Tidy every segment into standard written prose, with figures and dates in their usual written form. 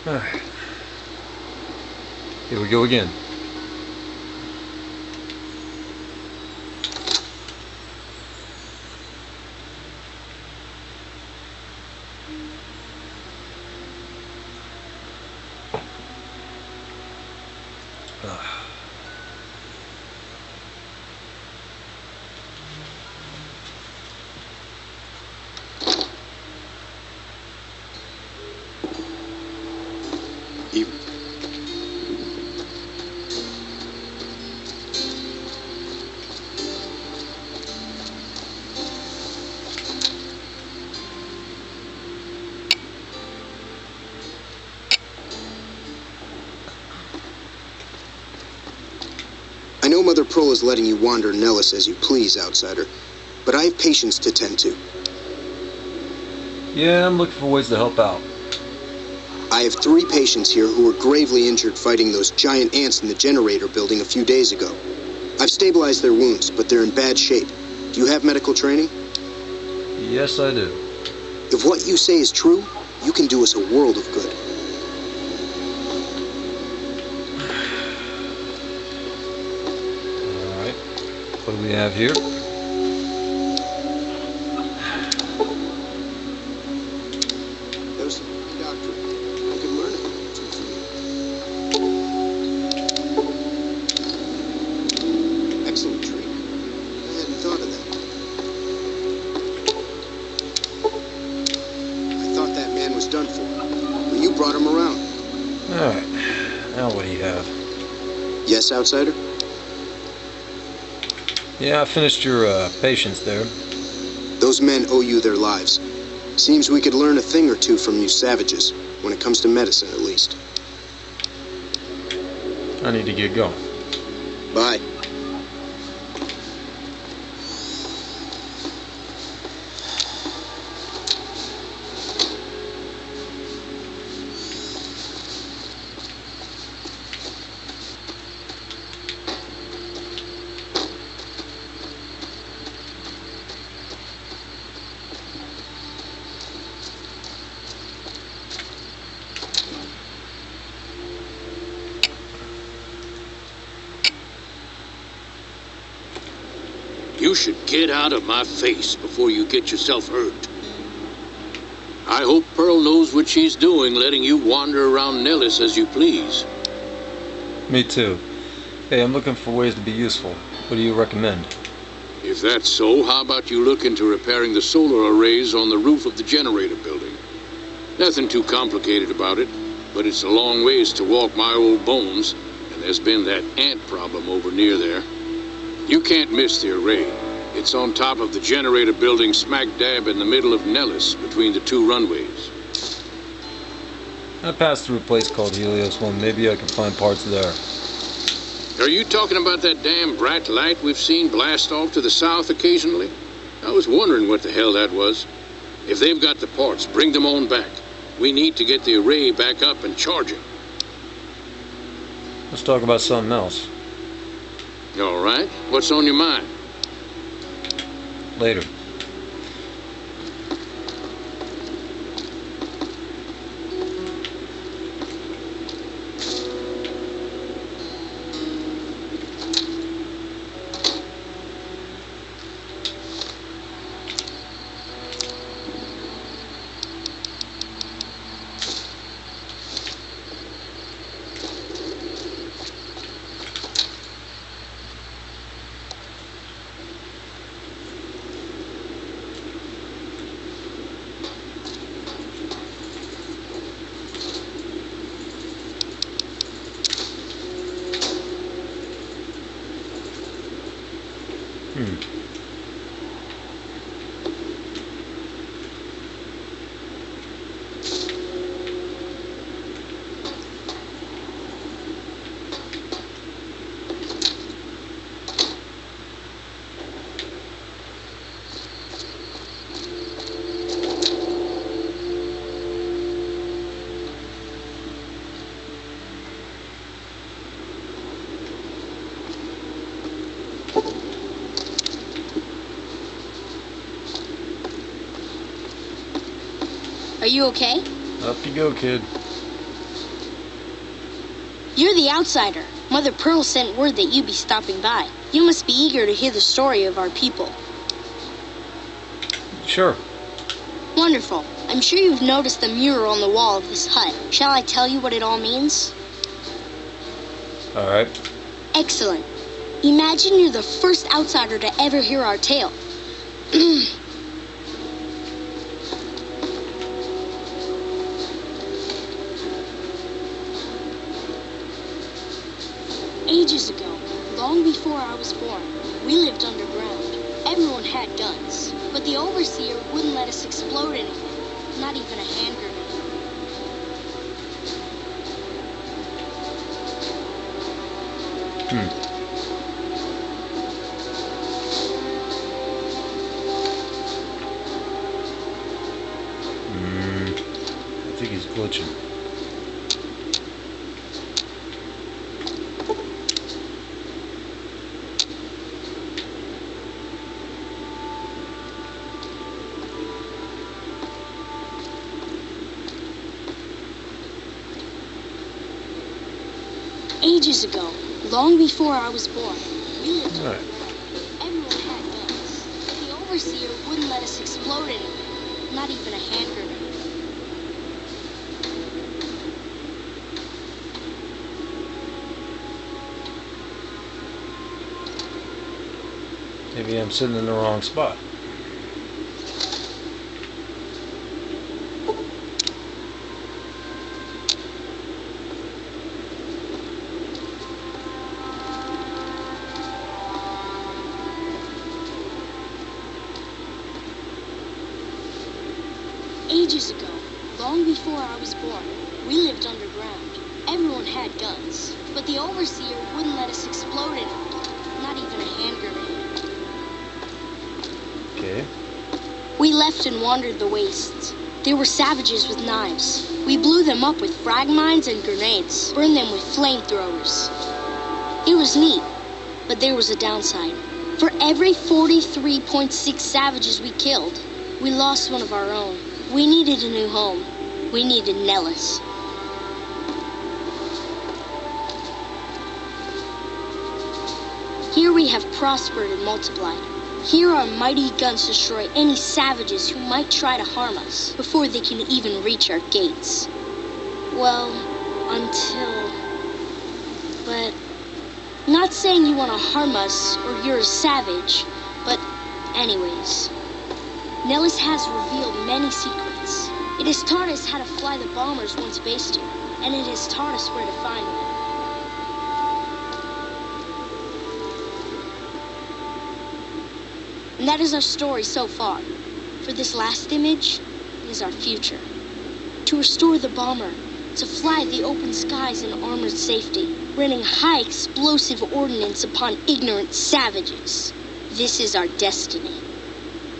Here we go again. I know Mother Pearl is letting you wander Nellis as you please, outsider, but I have patients to tend to. Yeah, I'm looking for ways to help out. I have 3 patients here who were gravely injured fighting those giant ants in the generator building a few days ago. I've stabilized their wounds, but they're in bad shape. Do you have medical training? Yes, I do. If what you say is true, you can do us a world of good. Alright. What do we have here? That was some doctor. I could learn a thing or two from you. Excellent treatment. I hadn't thought of that. I thought that man was done for. But you brought him around. Alright. Now what do you have? Yes, outsider? Yeah, I finished your patients there. Those men owe you their lives. Seems we could learn a thing or two from you savages, when it comes to medicine at least. I need to get going. Bye. You should get out of my face before you get yourself hurt. I hope Pearl knows what she's doing, letting you wander around Nellis as you please. Me too. Hey, I'm looking for ways to be useful. What do you recommend? If that's so, how about you look into repairing the solar arrays on the roof of the generator building? Nothing too complicated about it, but it's a long ways to walk my old bones, and there's been that ant problem over near there. You can't miss the array. It's on top of the generator building smack dab in the middle of Nellis, between the 2 runways. I passed through a place called Helios 1. Maybe I can find parts there. Are you talking about that damn bright light we've seen blast off to the south occasionally? I was wondering what the hell that was. If they've got the parts, bring them on back. We need to get the array back up and charging. Let's talk about something else. All right. What's on your mind? Later. Are you okay? Up you go, kid. You're the outsider. Mother Pearl sent word that you'd be stopping by. You must be eager to hear the story of our people. Sure. Wonderful. I'm sure you've noticed the mural on the wall of this hut. Shall I tell you what it all means? All right. Excellent. Imagine you're the first outsider to ever hear our tale. Ages ago, long before I was born, we lived underground. Everyone had guns, but the overseer wouldn't let us explode anything, not even a hand grenade. I think he's glitching. Ages ago, long before I was born, we lived All right. underground. Everyone had guns, but the overseer wouldn't let us explode anything, not even a hand grenade. Maybe I'm sitting in the wrong spot. Ages ago, long before I was born, we lived underground. Everyone had guns, but the overseer wouldn't let us explode anything, not even a hand grenade. Okay. We left and wandered the wastes. There were savages with knives. We blew them up with frag mines and grenades, burned them with flamethrowers. It was neat, but there was a downside. For every 43.6 savages we killed, we lost one of our own. We needed a new home. We needed Nellis. Here we have prospered and multiplied. Here our mighty guns destroy any savages who might try to harm us before they can even reach our gates. Well, But, not saying you want to harm us or you're a savage, but anyways. Nellis has revealed many secrets. It has taught us how to fly the bombers once based here, and it has taught us where to find them. And that is our story so far. For this last image is our future. To restore the bomber, to fly the open skies in armored safety, raining high explosive ordnance upon ignorant savages. This is our destiny.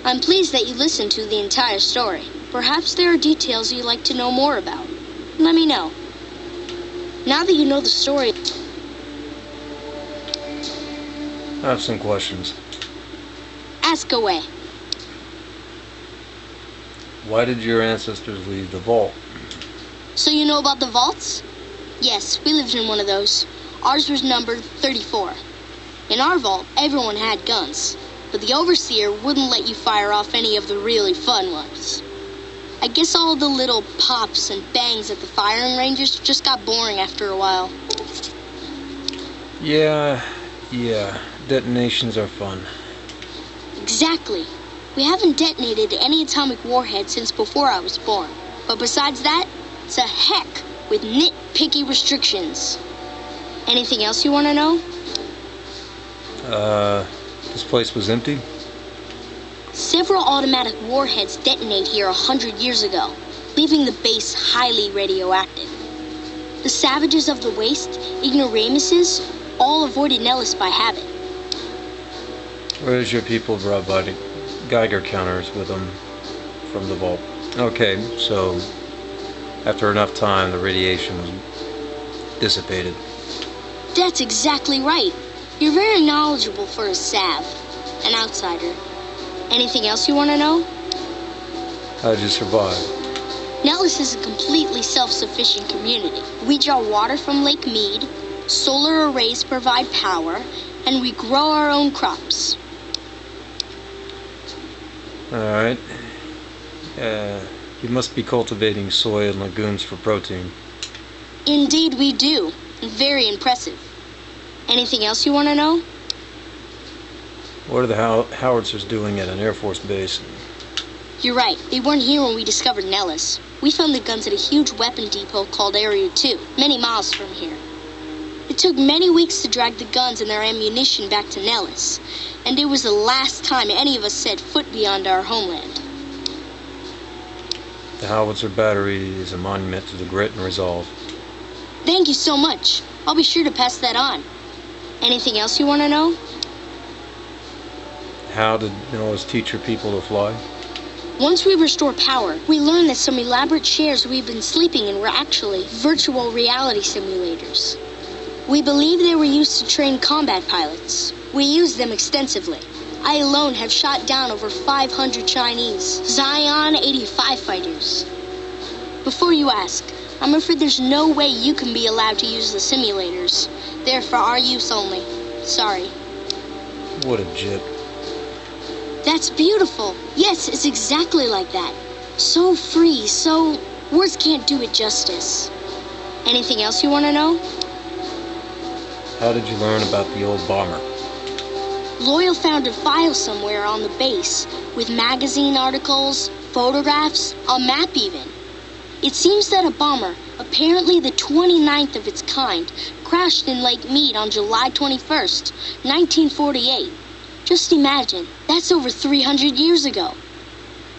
I'm pleased that you listened to the entire story. Perhaps there are details you'd like to know more about. Let me know. Now that you know the story... I have some questions. Ask away. Why did your ancestors leave the vault? So you know about the vaults? Yes, we lived in one of those. Ours was numbered 34. In our vault, everyone had guns, but the overseer wouldn't let you fire off any of the really fun ones. I guess all the little pops and bangs at the firing ranges just got boring after a while. Yeah, detonations are fun. Exactly. We haven't detonated any atomic warhead since before I was born. But besides that, it's a heck with nitpicky restrictions. Anything else you want to know? This place was empty? Several automatic warheads detonated here 100 years ago, leaving the base highly radioactive. The savages of the waste, ignoramuses, all avoided Nellis by habit. Where's your people brought by Geiger counters with them from the vault? Okay, so after enough time, the radiation was dissipated. That's exactly right. You're very knowledgeable for a Sav, an outsider. Anything else you want to know? How did you survive? Nellis is a completely self-sufficient community. We draw water from Lake Mead, solar arrays provide power, and we grow our own crops. Alright. You must be cultivating soy and legumes for protein. Indeed we do. Very impressive. Anything else you want to know? What are the howitzers doing at an Air Force base? You're right. They weren't here when we discovered Nellis. We found the guns at a huge weapon depot called Area 2, many miles from here. It took many weeks to drag the guns and their ammunition back to Nellis, and it was the last time any of us set foot beyond our homeland. The howitzer battery is a monument to the grit and resolve. Thank you so much. I'll be sure to pass that on. Anything else you want to know? How did Nellis teach your people to fly? Once we restore power, we learned that some elaborate chairs we've been sleeping in were actually virtual reality simulators. We believe they were used to train combat pilots. We used them extensively. I alone have shot down over 500 Chinese Zion 85 fighters. Before you ask, I'm afraid there's no way you can be allowed to use the simulators. They're for our use only. Sorry. What a jip. That's beautiful. Yes, it's exactly like that. So free, so... words can't do it justice. Anything else you want to know? How did you learn about the old bomber? Loyal found a file somewhere on the base with magazine articles, photographs, a map even. It seems that a bomber, apparently the 29th of its kind, crashed in Lake Mead on July 21st, 1948. Just imagine, that's over 300 years ago.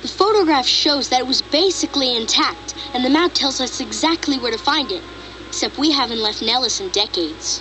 The photograph shows that it was basically intact, and the map tells us exactly where to find it, except we haven't left Nellis in decades.